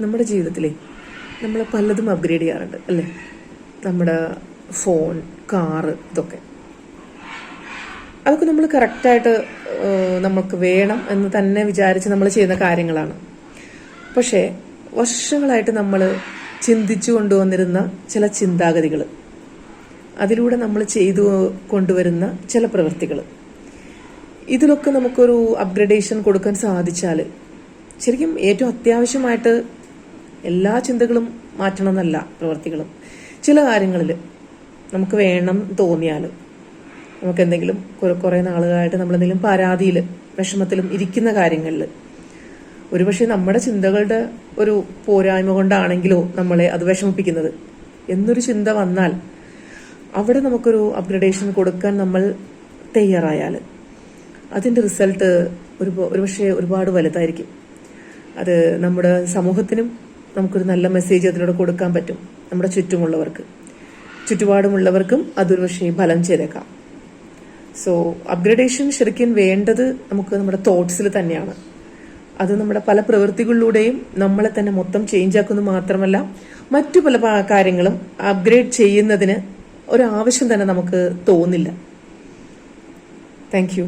നമ്മുടെ ജീവിതത്തിലെ നമ്മൾ പലതും അപ്ഗ്രേഡ് ചെയ്യാറുണ്ട് അല്ലേ? നമ്മുടെ ഫോൺ, കാറ്, ഇതൊക്കെ അതൊക്കെ നമ്മൾ കറക്റ്റായിട്ട് നമുക്ക് വേണം എന്ന് തന്നെ വിചാരിച്ച് നമ്മൾ ചെയ്യുന്ന കാര്യങ്ങളാണ്. പക്ഷേ വർഷങ്ങളായിട്ട് നമ്മൾ ചിന്തിച്ചു കൊണ്ടുവന്നിരുന്ന ചില ചിന്താഗതികൾ, അതിലൂടെ നമ്മൾ ചെയ്തു കൊണ്ടുവരുന്ന ചില പ്രവൃത്തികൾ, ഇതിലൊക്കെ നമുക്കൊരു അപ്ഗ്രഡേഷൻ കൊടുക്കാൻ സാധിച്ചാൽ ശരിക്കും ഏറ്റവും അത്യാവശ്യമായിട്ട് എല്ലാ ചിന്തകളും മാറ്റണം എന്നല്ല, പ്രവൃത്തികളും ചില കാര്യങ്ങളിൽ നമുക്ക് വേണം തോന്നിയാൽ, നമുക്ക് എന്തെങ്കിലും കുറേ നാളുകളായിട്ട് നമ്മളെന്തെങ്കിലും പരാതിയിൽ, വിഷമത്തിലും ഇരിക്കുന്ന കാര്യങ്ങളിൽ ഒരുപക്ഷെ നമ്മുടെ ചിന്തകളുടെ ഒരു പോരായ്മ കൊണ്ടാണെങ്കിലോ നമ്മളെ അത് വിഷമിപ്പിക്കുന്നത് എന്നൊരു ചിന്ത വന്നാൽ അവിടെ നമുക്കൊരു അപ്ഗ്രഡേഷൻ കൊടുക്കാൻ നമ്മൾ തയ്യാറായാൽ അതിൻ്റെ റിസൾട്ട് ഒരുപക്ഷെ ഒരുപാട് വലുതായിരിക്കും. അത് നമ്മുടെ സമൂഹത്തിനും നമുക്കൊരു നല്ല മെസ്സേജ് അതിലൂടെ കൊടുക്കാൻ പറ്റും. നമ്മുടെ ചുറ്റുപാടുമുള്ളവർക്കും അതൊരു പക്ഷേ ഫലം ചെയ്തേക്കാം. സോ അപ്ഗ്രഡേഷൻ ശരിക്കും വേണ്ടത് നമുക്ക് നമ്മുടെ തോട്ട്സിൽ തന്നെയാണ്. അത് നമ്മുടെ പല പ്രവൃത്തികളിലൂടെയും നമ്മളെ തന്നെ മൊത്തം ചേഞ്ച് ആക്കുന്നത് മാത്രമല്ല, മറ്റു പല കാര്യങ്ങളും അപ്ഗ്രേഡ് ചെയ്യുന്നതിന് ഒരാവശ്യം തന്നെ നമുക്ക് തോന്നില്ല. Thank you.